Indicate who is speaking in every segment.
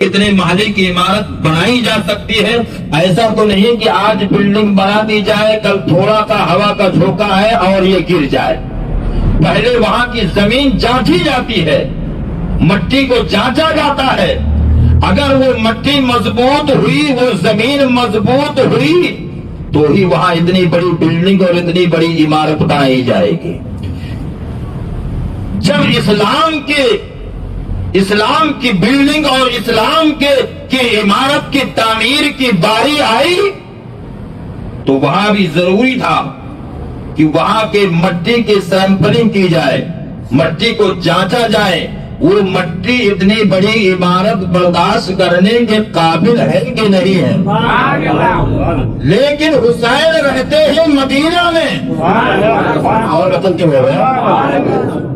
Speaker 1: اتنے محلے کی عمارت بنائی جا سکتی ہے. ایسا تو نہیں کہ آج بلڈنگ بنا دی جائے, کل تھوڑا سا ہوا کا جھونکا ہے اور یہ گر جائے. پہلے وہاں کی زمین جانچی جاتی ہے, مٹی کو جانچا جاتا ہے. اگر وہ مٹی مضبوط ہوئی, وہ زمین مضبوط ہوئی, تو ہی وہاں اتنی بڑی بلڈنگ اور اتنی بڑی عمارت بنائی جائے گی. جب اسلام کی بلڈنگ اور اسلام کی عمارت کی تعمیر کی باری آئی, تو وہاں بھی ضروری تھا کہ وہاں کے مٹی کی سیمپلنگ کی جائے, مٹی کو جانچا جائے, وہ مٹی اتنی بڑی عمارت برداشت کرنے کے قابل ہے کہ نہیں ہے. لیکن حسین رہتے ہیں مدینہ میں, اور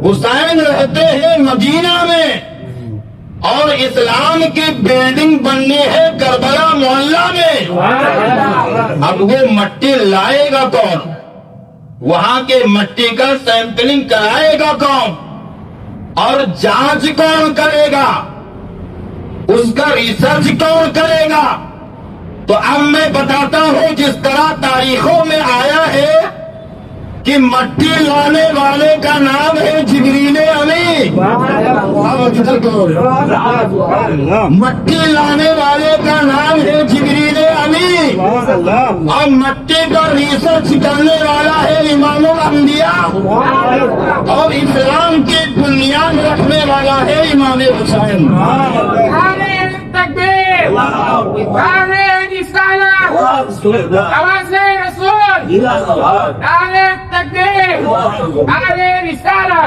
Speaker 1: حسین رہتے ہیں مدینہ میں, اور اسلام کی بلڈنگ بننی ہے کربلا محلہ میں. اب وہ مٹی لائے گا کون, وہاں کے مٹی کا سیمپلنگ کرائے گا کون, اور جانچ کون کرے گا, اس کا ریسرچ کون کرے گا. تو اب میں بتاتا ہوں, جس طرح تاریخوں میں آیا ہے کہ مٹی لانے والے کا نام ہے جبریل امی, مٹی لانے والے کا نام ہے جبریل امی, اور مٹی کا ریسرچ کرنے والا ہے امام الانبیاء, اور اسلام کی بنیاد رکھنے والا ہے امام حسین.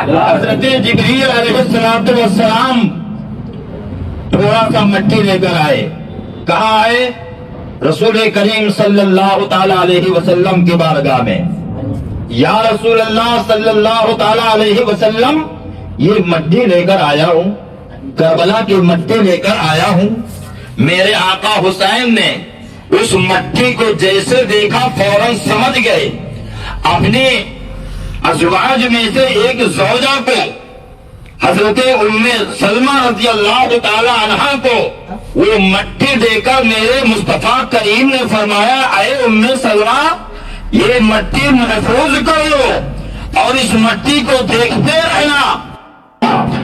Speaker 1: حضرت جبریل علیہ السلام تھوڑا سا مٹی لے کر آئے. کہاں آئے؟ رسول کریم صلی اللہ تعالی علیہ وسلم کی بارگاہ میں. یا رسول اللہ صلی اللہ تعالی علیہ وسلم, یہ مٹی لے کر آیا ہوں, کربلا کی مٹی لے کر آیا ہوں. میرے آقا حسین نے اس مٹی کو جیسے دیکھا فوراً سمجھ گئے. اپنے ازواج میں سے ایک زوجہ کو, حضرت ام سلمہ رضی اللہ تعالی عنہا کو, وہ مٹی دے کر میرے مصطفیٰ کریم نے فرمایا, اے ام سلمہ, یہ مٹی محفوظ کر لو اور اس مٹی کو دیکھتے رہنا.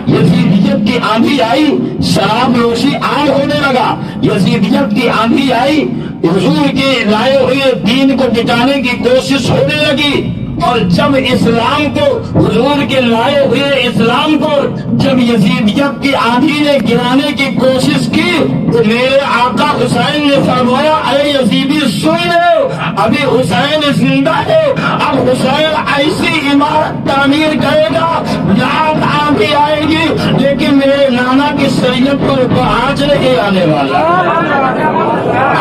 Speaker 1: یزیدیت کی آندھی آئی, شراب نوشی عام ہونے لگا. یزیدیت کی آندھی آئی, حضور کے لائے ہوئے دین کو مٹانے کی کوشش ہونے لگی. اور جب اسلام کو, حضور کے لائے ہوئے اسلام کو جب یزیدیت کی آندھی نے گرانے کی کوشش کی, تو میرے آقا حسین نے فرمایا, اے یزیدی سن لو, ابھی حسین زندہ ہے. اب حسین ایسی عمارت تعمیر کرے گا, لاکھ آندھی آئے گی, لیکن میرے نانا کی شریعت پر آنچ نہیں آنے والا.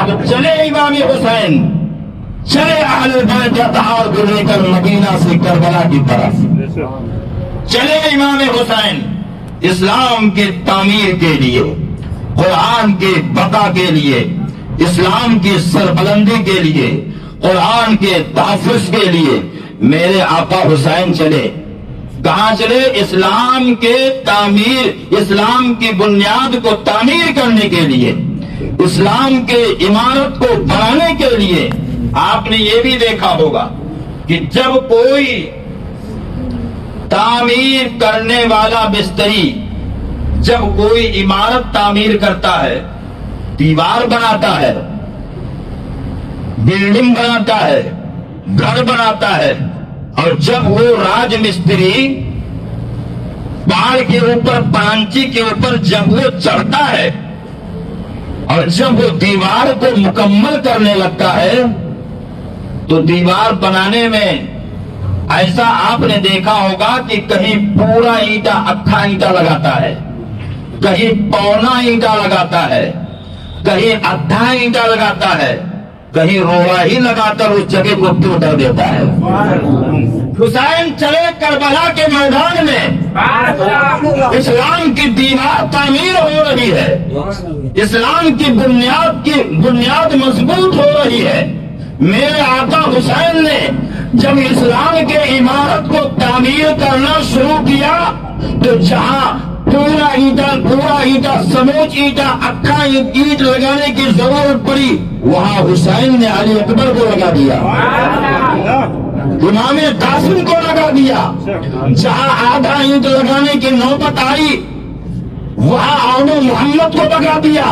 Speaker 1: اب چلے امام حسین, چلے اہل بیت اطہار کو لے کر مدینہ سے کربلا کی طرف. چلے امام حسین اسلام کے تعمیر کے لیے, قرآن کے بقا کے لیے, اسلام کی سربلندی کے لیے, قرآن کے تحفظ کے لیے میرے آقا حسین چلے. کہاں چلے؟ اسلام کے تعمیر, اسلام کی بنیاد کو تعمیر کرنے کے لیے, اسلام کے عمارت کو بنانے کے لیے. آپ نے یہ بھی دیکھا ہوگا کہ جب کوئی تعمیر کرنے والا مستری جب کوئی عمارت تعمیر کرتا ہے, دیوار بناتا ہے, بلڈنگ بناتا ہے, گھر بناتا ہے, اور جب وہ راج مستری پہاڑ کے اوپر, پانچی کے اوپر جب وہ چڑھتا ہے اور جب وہ دیوار کو مکمل کرنے لگتا ہے, تو دیوار بنانے میں ایسا آپ نے دیکھا ہوگا کہ کہیں پورا اینٹا, اکھا اینٹا لگاتا ہے, کہیں پونا اینٹا لگاتا ہے, کہیں آدھا اینٹا لگاتا ہے, کہیں روڑا ہی لگا کر اس جگہ کو ٹوٹا دیتا ہے. حسین چلے کربلا کے میدان میں, اسلام کی دیوار تعمیر ہو رہی ہے, اسلام کی بنیاد مضبوط ہو رہی ہے. میرے آقا حسین نے جب اسلام کے عمارت کو تعمیر کرنا شروع کیا, تو جہاں پورا اینٹا سموچ اینٹا اکھا اینٹ لگانے کی ضرورت پڑی، وہاں حسین نے علی اکبر کو لگا دیا، امام قاسم کو لگا دیا۔ جہاں آدھا اینٹ لگانے کی نوبت آئی وہاں عون محمد کو لگا دیا،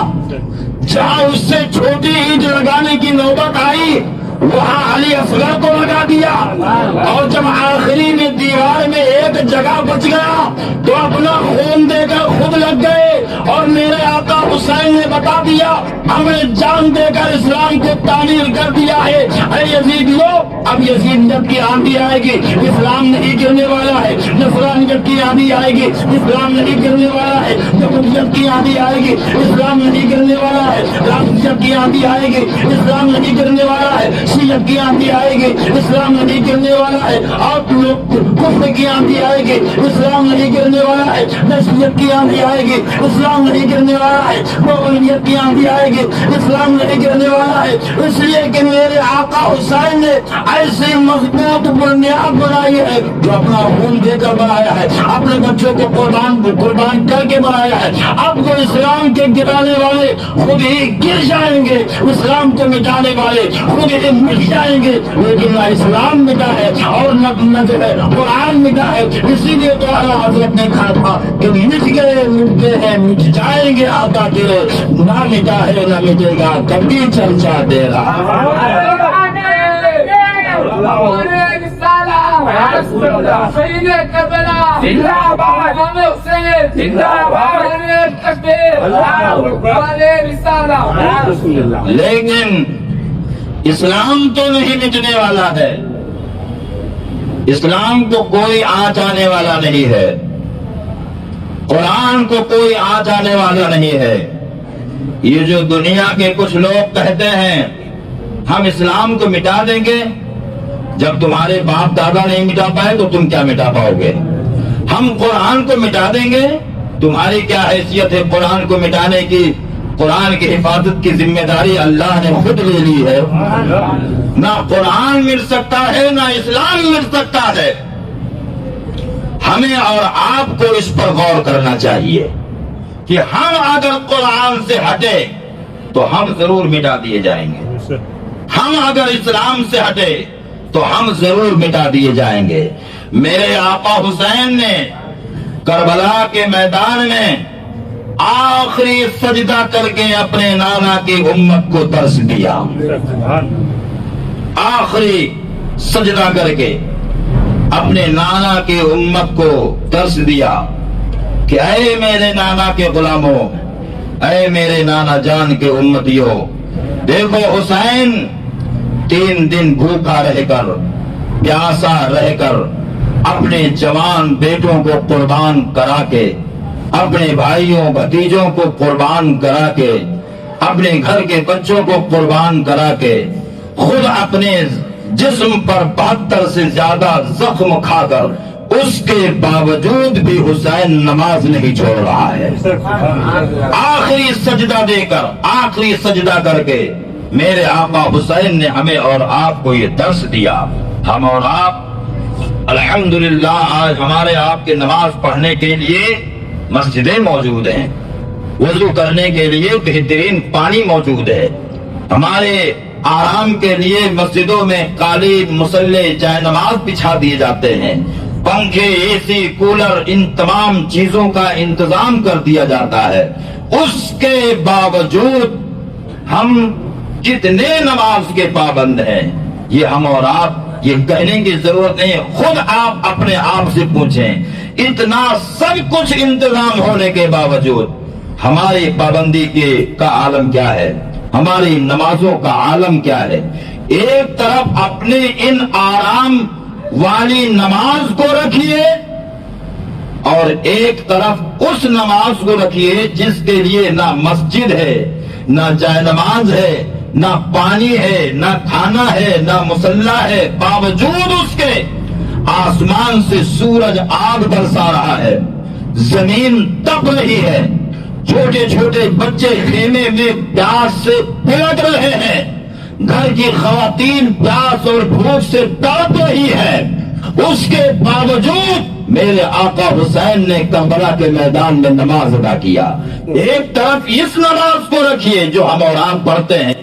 Speaker 1: جہاں اس سے چھوٹی اینٹ لگانے کی نوبت آئی وہاں علی اصغر کو لگا دیا، اور جب آخری میں دیوار میں ایک جگہ بچ گیا تو اپنا خون دے کر خود لگ گئے، اور میرے آقا حسین نے بتا دیا ہم نے جان دے کر اسلام کو تعمیر کر دیا ہے۔ اے یزیدیو، اب یزیدیت کی آندھی آئے گی، اسلام نہیں گرنے والا ہے، نصرانیت کی آندھی آئے گی، اسلام نہیں گرنے والا ہے، یہودیت کی آندھی آئے گی، اسلام نہیں گرنے والا ہے، رافضیت کی آندھی آئے گی، اسلام نہیں گرنے والا ہے، شیعت کی آندھی آئے گی، اسلام نہیں گرنے والا ہے، اور کفر کی آندھی آئے گی، اسلام نہیں گرنے والا ہے، نشریت کی آندھی آئے گی، اسلام نہیں گرنے والا ہے، مغلیت کی آندھی آئے گی، اسلام نہیں گرنے والا ہے۔ اس لیے کہ میرے آقا حسین نے ایسی مضبوط بنیاد بنائی ہے جو اپنا خون دے کر بنایا ہے، اپنے بچوں کو قربان کر کے بنایا ہے۔ اب کو اسلام کے گرانے والے خود ہی گر جائیں گے، اسلام کو مٹانے والے خود ہی مٹ جائیں گے، لیکن نہ اسلام مٹا ہے اور نہ جو ہے قرآن مٹا ہے۔ اسی لیے تو اعلیٰ حضرت نے کہا تھا کہ مٹ گئے مٹتے ہیں مٹ جائیں گے آقا تیرے، نہ مٹا ہے نہ مٹے گا کبھی چرچا تیرا۔ لیکن اسلام تو نہیں مٹنے والا ہے، اسلام کو کوئی آنچ آنے والا نہیں ہے، قرآن کو کوئی آنچ آنے والا نہیں ہے۔ یہ جو دنیا کے کچھ لوگ کہتے ہیں ہم اسلام کو مٹا دیں گے، جب تمہارے باپ دادا نہیں مٹا پائے تو تم کیا مٹا پاؤ گے؟ ہم قرآن کو مٹا دیں گے، تمہاری کیا حیثیت ہے قرآن کو مٹانے کی؟ قرآن کی حفاظت کی ذمہ داری اللہ نے خود لے لی ہے۔ نہ قرآن مل سکتا ہے نہ اسلام مل سکتا ہے۔ ہمیں اور آپ کو اس پر غور کرنا چاہیے کہ ہم اگر قرآن سے ہٹے تو ہم ضرور مٹا دیے جائیں گے، ہم اگر اسلام سے ہٹے تو ہم ضرور مٹا دیے جائیں گے۔ میرے آقا حسین نے کربلا کے میدان میں آخری سجدہ کر کے اپنے نانا کی امت کو درس دیا، آخری سجدہ کر کے اپنے نانا کی امت کو درس دیا کہ اے میرے نانا کے غلاموں، اے میرے نانا جان کے امتیوں، دیکھو حسین 3 دن بھوکا رہ کر پیاسا رہ کر اپنے جوان بیٹوں کو قربان کرا کے، اپنے بھائیوں بھتیجوں کو قربان کرا کے، اپنے گھر کے بچوں کو قربان کرا کے، خود اپنے جسم پر 72 سے زیادہ زخم کھا کر اس کے باوجود بھی حسین نماز نہیں چھوڑ رہا ہے۔ آخری سجدہ دے کر، آخری سجدہ کر کے میرے آقا حسین نے ہمیں اور آپ کو یہ درس دیا۔ ہم اور آپ الحمدللہ آج ہمارے آپ کے نماز پڑھنے کے لیے مسجدیں موجود ہیں، وضو کرنے کے لیے بہترین پانی موجود ہے، ہمارے آرام کے لیے مسجدوں میں قالین، مصلے، جائے نماز بچھا دیے جاتے ہیں، پنکھے، اے سی، کولر، ان تمام چیزوں کا انتظام کر دیا جاتا ہے۔ اس کے باوجود ہم کتنے نماز کے پابند ہیں، یہ ہم اور آپ یہ کہنے کی ضرورت نہیں، خود آپ اپنے آپ سے پوچھیں۔ اتنا سب کچھ انتظام ہونے کے باوجود ہماری پابندی کا عالم کیا ہے، ہماری نمازوں کا عالم کیا ہے؟ ایک طرف اپنے ان آرام والی نماز کو رکھیے اور ایک طرف اس نماز کو رکھیے جس کے لیے نہ مسجد ہے، نہ جائے نماز ہے، نہ پانی ہے، نہ کھانا ہے، نہ مصلی ہے، باوجود اس کے آسمان سے سورج آگ برسا رہا ہے، زمین تپ رہی ہے، چھوٹے چھوٹے بچے خیمے میں پیاس سے پلٹ رہے ہیں، گھر کی خواتین پیاس اور بھوک سے تڑپ رہی ہے، اس کے باوجود میرے آقا حسین نے کربلا کے میدان میں نماز ادا کیا. ایک طرف اس نماز کو رکھیے جو ہم اور آپ پڑھتے ہیں,